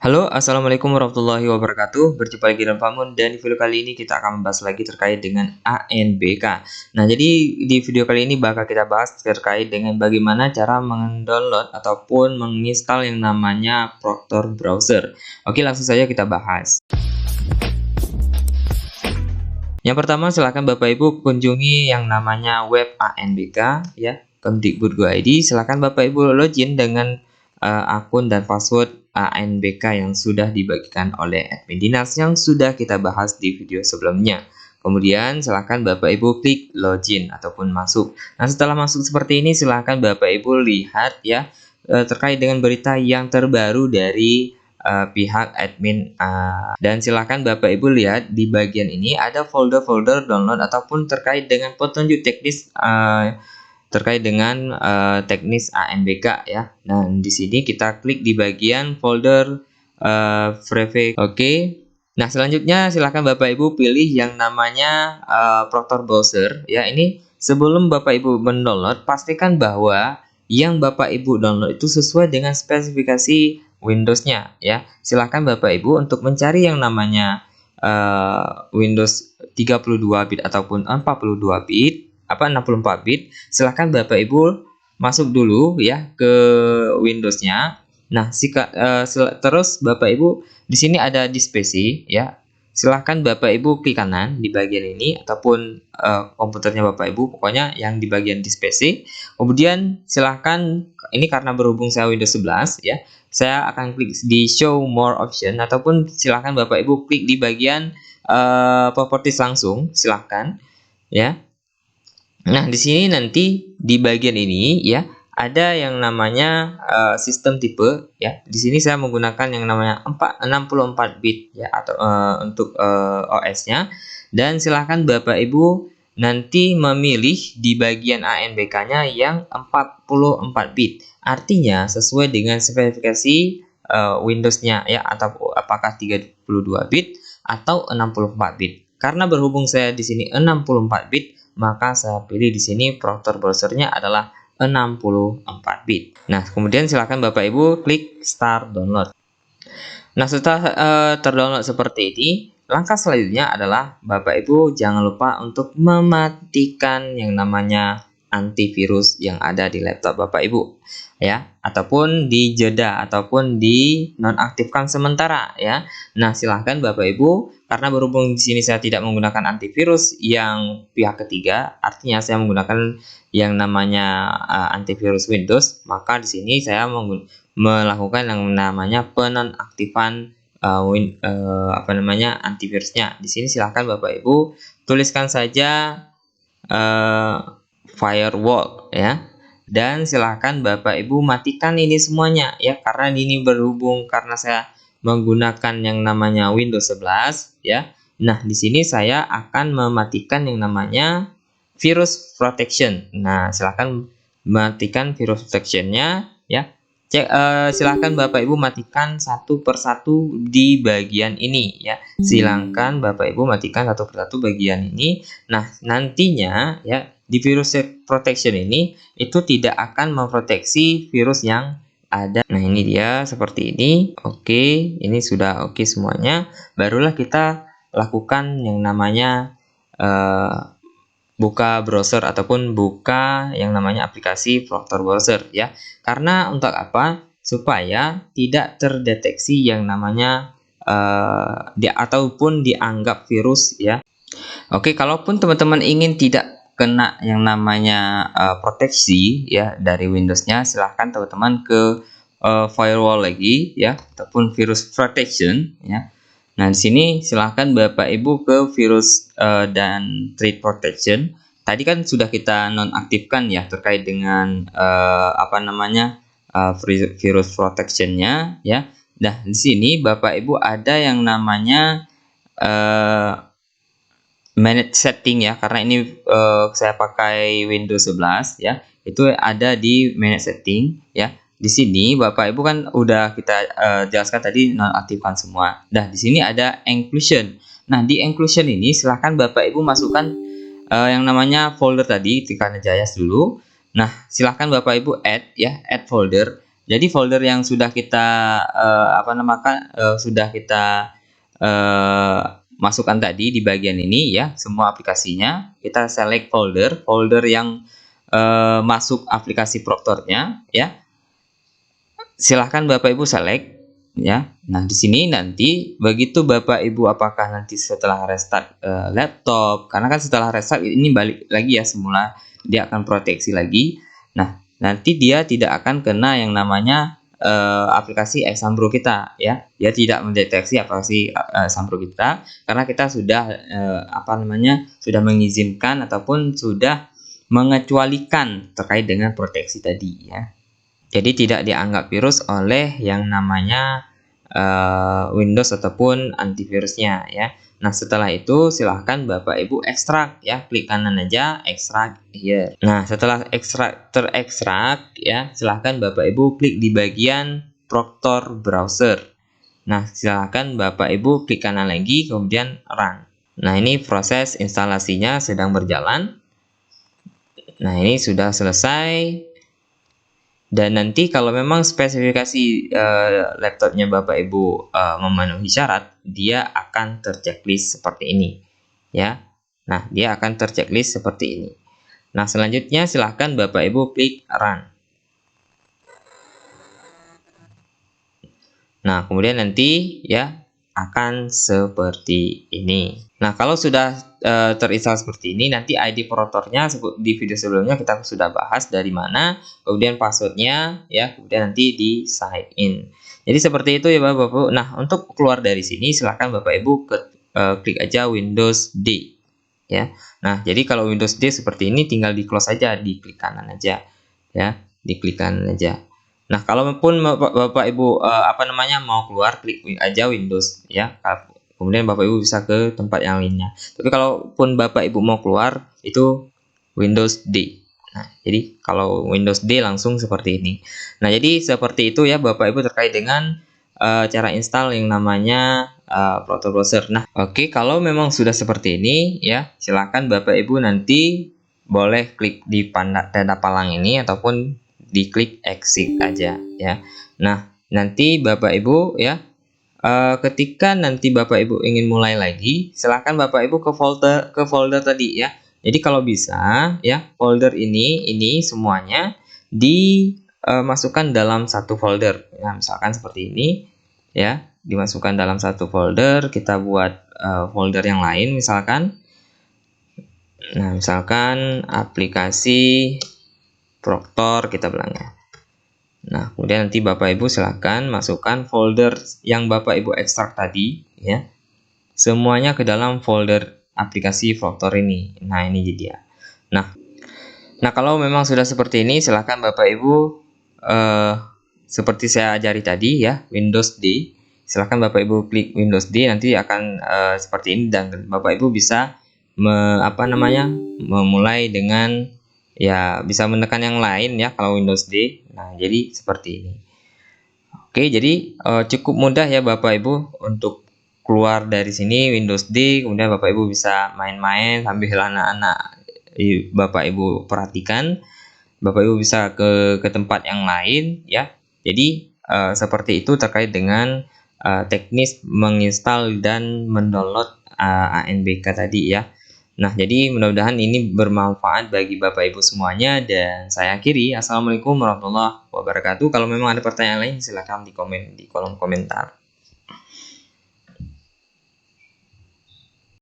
Halo, assalamualaikum warahmatullahi wabarakatuh. Berjumpa lagi dengan Famun, dan di video kali ini kita akan membahas lagi terkait dengan ANBK. Nah, jadi di video kali ini bakal kita bahas terkait dengan bagaimana cara mendownload ataupun menginstal yang namanya Proctor Browser. Oke, langsung saja kita bahas. Yang pertama, silahkan Bapak Ibu kunjungi yang namanya web ANBK ya, Kemdikbud.go.id. Silahkan Bapak Ibu login dengan akun dan password ANBK yang sudah dibagikan oleh admin dinas yang sudah kita bahas di video sebelumnya. Kemudian silahkan Bapak Ibu klik login ataupun masuk. Nah, setelah masuk seperti ini, silahkan Bapak Ibu lihat ya terkait dengan berita yang terbaru dari pihak admin, dan silahkan Bapak Ibu lihat di bagian ini ada folder-folder download ataupun terkait dengan petunjuk teknis terkait dengan teknis ANBK ya. Nah, di sini kita klik di bagian folder prefix. Oke. Nah, selanjutnya silahkan Bapak Ibu pilih yang namanya Proctor Browser ya. Ini sebelum Bapak Ibu mendownload, pastikan bahwa yang Bapak Ibu download itu sesuai dengan spesifikasi Windows-nya ya. Silahkan Bapak Ibu untuk mencari yang namanya Windows 32 bit ataupun 42 bit 64 bit. Silahkan Bapak Ibu masuk dulu ya ke Windows-nya. Nah, terus Bapak Ibu di sini ada dispesi ya. Silahkan Bapak Ibu klik kanan di bagian ini ataupun komputernya Bapak Ibu, pokoknya yang di bagian dispesi. Kemudian silahkan, ini karena berhubung saya Windows 11 ya, saya akan klik di show more option ataupun silahkan Bapak Ibu klik di bagian properties langsung, silahkan ya. Nah, di sini nanti di bagian ini ya ada yang namanya sistem tipe ya. Di sini saya menggunakan yang namanya 64 bit ya atau untuk OS-nya, dan silahkan Bapak Ibu nanti memilih di bagian ANBK-nya yang 44 bit. Artinya sesuai dengan spesifikasi Windows-nya ya, atau apakah 32 bit atau 64 bit. Karena berhubung saya di sini 64 bit, maka saya pilih di sini Proctor Browser-nya adalah 64 bit. Nah, kemudian silakan Bapak Ibu klik Start Download. Nah, setelah terdownload seperti ini, langkah selanjutnya adalah Bapak Ibu jangan lupa untuk mematikan yang namanya antivirus yang ada di laptop Bapak Ibu ya, ataupun di jeda ataupun di nonaktifkan sementara ya. Nah, silahkan Bapak Ibu, karena berhubung di sini saya tidak menggunakan antivirus yang pihak ketiga, artinya saya menggunakan yang namanya antivirus Windows, maka di sini saya melakukan yang namanya penonaktifan antivirusnya. Di sini silahkan Bapak Ibu tuliskan saja firewall ya, dan silahkan Bapak Ibu matikan ini semuanya ya, karena ini berhubung karena saya menggunakan yang namanya Windows 11 ya. Nah, di sini saya akan mematikan yang namanya virus protection. Nah, silahkan matikan virus protection-nya ya. Silahkan Bapak Ibu matikan satu persatu di bagian ini ya. Silahkan Bapak Ibu matikan satu persatu bagian ini. Nah, nantinya ya di virus protection ini itu tidak akan memproteksi virus yang ada. Nah, ini dia seperti ini. Oke, ini sudah oke semuanya. Barulah kita lakukan yang namanya buka browser ataupun buka yang namanya aplikasi Proctor Browser ya. Karena untuk apa? Supaya tidak terdeteksi yang namanya ataupun dianggap virus ya. Oke, kalaupun teman-teman ingin tidak kena yang namanya proteksi ya dari Windows-nya, silahkan teman-teman ke firewall lagi ya, ataupun virus protection ya. Nah, di sini silahkan Bapak Ibu ke virus dan threat protection. Tadi kan sudah kita nonaktifkan ya terkait dengan virus protection-nya ya. Nah, di sini Bapak Ibu ada yang namanya manage setting ya, karena ini saya pakai Windows 11 ya. Itu ada di manage setting ya. Di sini Bapak Ibu kan udah kita jelaskan tadi nonaktifkan semua. Nah, di sini ada inclusion. Nah, di inclusion ini silahkan Bapak Ibu masukkan yang namanya folder tadi, tekan Jayas dulu. Nah, silahkan Bapak Ibu add ya, add folder. Jadi folder yang sudah kita sudah kita masukkan tadi di bagian ini ya, semua aplikasinya, kita select folder yang masuk aplikasi Proctor-nya ya. Silahkan Bapak Ibu select ya. Nah, di sini nanti begitu Bapak Ibu apakah nanti setelah restart laptop, karena kan setelah restart ini balik lagi ya semula, dia akan proteksi lagi. Nah, nanti dia tidak akan kena yang namanya aplikasi Exambro kita ya. Dia tidak mendeteksi aplikasi Exambro kita karena kita sudah sudah mengizinkan ataupun sudah mengecualikan terkait dengan proteksi tadi ya. Jadi tidak dianggap virus oleh yang namanya Windows ataupun antivirusnya ya. Nah, setelah itu silahkan Bapak Ibu ekstrak ya, klik kanan aja ekstrak here. Nah, setelah terekstrak ya, silahkan Bapak Ibu klik di bagian Proctor Browser. Nah, silahkan Bapak Ibu klik kanan lagi kemudian run. Nah, ini proses instalasinya sedang berjalan. Nah, ini sudah selesai. Dan nanti kalau memang spesifikasi laptopnya Bapak Ibu memenuhi syarat, dia akan terchecklist seperti ini ya. Nah, dia akan terchecklist seperti ini. Nah, selanjutnya silahkan Bapak Ibu klik run. Nah, kemudian nanti ya akan seperti ini. Nah, kalau sudah terinstall seperti ini, nanti ID Proctor-nya di video sebelumnya kita sudah bahas dari mana, kemudian passwordnya ya, kemudian nanti di sign in. Jadi seperti itu ya Bapak Ibu. Nah, untuk keluar dari sini silahkan Bapak Ibu klik aja Windows D ya. Nah, jadi kalau Windows D seperti ini tinggal di close aja, di klik kanan aja ya, di klik kanan aja. Nah, kalaupun Bapak Ibu mau keluar, klik aja Windows ya. Kemudian Bapak Ibu bisa ke tempat yang lainnya. Tapi kalaupun Bapak Ibu mau keluar, itu Windows D. Nah, jadi kalau Windows D langsung seperti ini. Nah, jadi seperti itu ya Bapak Ibu terkait dengan cara install yang namanya Proctor Browser. Nah, oke, kalau memang sudah seperti ini ya, silakan Bapak Ibu nanti boleh klik di tanda palang ini ataupun diklik exit aja ya. Nah, nanti Bapak Ibu ya, ketika nanti Bapak Ibu ingin mulai lagi, silahkan Bapak Ibu ke folder tadi ya. Jadi kalau bisa ya, folder ini semuanya dimasukkan dalam satu folder. Ya, misalkan seperti ini ya, dimasukkan dalam satu folder. Kita buat folder yang lain misalkan. Nah, misalkan aplikasi Proctor kita bilang ya. Nah, kemudian nanti Bapak Ibu silahkan masukkan folder yang Bapak Ibu ekstrak tadi ya. Semuanya ke dalam folder aplikasi Proctor ini. Nah, ini dia. Nah, kalau memang sudah seperti ini silahkan Bapak Ibu seperti saya ajari tadi ya, Windows D. Silahkan Bapak Ibu klik Windows D, nanti akan seperti ini dan Bapak Ibu bisa memulai dengan ya, bisa menekan yang lain ya kalau Windows D. Nah, jadi seperti ini. Oke, jadi cukup mudah ya Bapak Ibu untuk keluar dari sini Windows D. Kemudian Bapak Ibu bisa main-main sambil anak-anak Bapak Ibu perhatikan. Bapak Ibu bisa ke tempat yang lain ya. Jadi seperti itu terkait dengan teknis menginstal dan mendownload ANBK tadi ya. Nah, jadi mudah-mudahan ini bermanfaat bagi Bapak Ibu semuanya dan saya akhiri. Assalamualaikum warahmatullahi wabarakatuh. Kalau memang ada pertanyaan lain silahkan di kolom komentar.